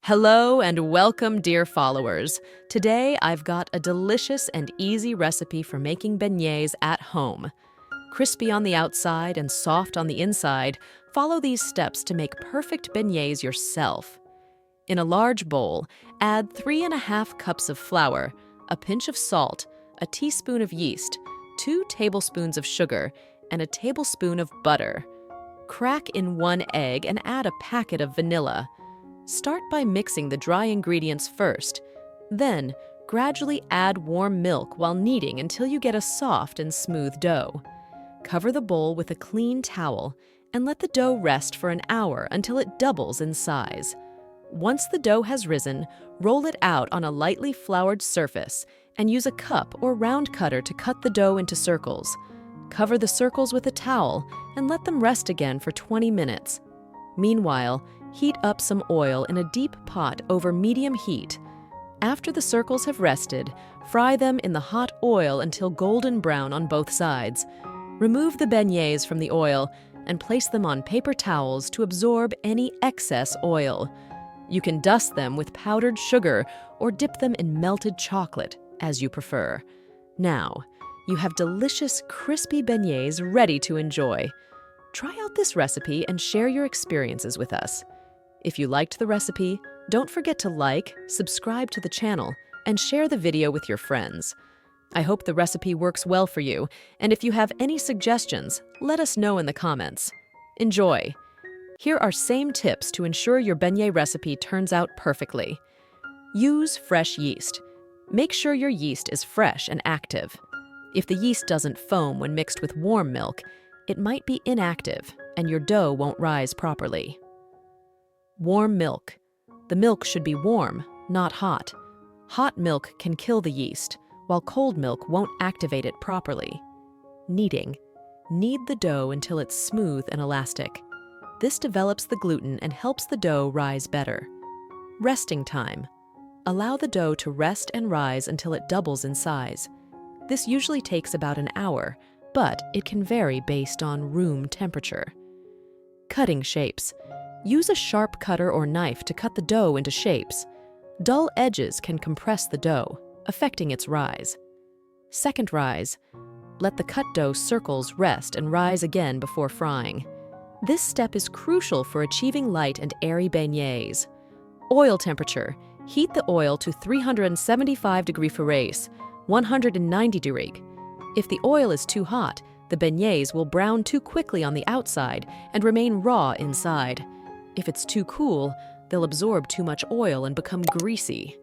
Hello and welcome, dear followers. Today I've got a delicious and easy recipe for making beignets at home. Crispy on the outside and soft on the inside, follow these steps to make perfect beignets yourself. In a large bowl, add 3½ cups of flour, a pinch of salt, a teaspoon of yeast, 2 tablespoons of sugar, and a tablespoon of butter. Crack in 1 egg and add a packet of vanilla. Start by mixing the dry ingredients first. Then, gradually add warm milk while kneading until you get a soft and smooth dough. Cover the bowl with a clean towel and let the dough rest for an hour until it doubles in size. Once the dough has risen, roll it out on a lightly floured surface and use a cup or round cutter to cut the dough into circles. Cover the circles with a towel and let them rest again for 20 minutes. Meanwhile, heat up some oil in a deep pot over medium heat. After the circles have rested, fry them in the hot oil until golden brown on both sides. Remove the beignets from the oil and place them on paper towels to absorb any excess oil. You can dust them with powdered sugar or dip them in melted chocolate, as you prefer. Now, you have delicious, crispy beignets ready to enjoy. Try out this recipe and share your experiences with us. If you liked the recipe, don't forget to like, subscribe to the channel, and share the video with your friends. I hope the recipe works well for you, and if you have any suggestions, let us know in the comments. Enjoy! Here are same tips to ensure your beignet recipe turns out perfectly. Use fresh yeast. Make sure your yeast is fresh and active. If the yeast doesn't foam when mixed with warm milk, it might be inactive and your dough won't rise properly. Warm milk. The milk should be warm, not hot. Hot milk can kill the yeast, while cold milk won't activate it properly. Kneading. Knead the dough until it's smooth and elastic. This develops the gluten and helps the dough rise better. Resting time. Allow the dough to rest and rise until it doubles in size. This usually takes about an hour, but it can vary based on room temperature. Cutting shapes. Use a sharp cutter or knife to cut the dough into shapes. Dull edges can compress the dough, affecting its rise. Second rise. Let the cut dough circles rest and rise again before frying. This step is crucial for achieving light and airy beignets. Oil temperature. Heat the oil to 375 degrees Fahrenheit, 190 degrees. If the oil is too hot, the beignets will brown too quickly on the outside and remain raw inside. If it's too cool, they'll absorb too much oil and become greasy.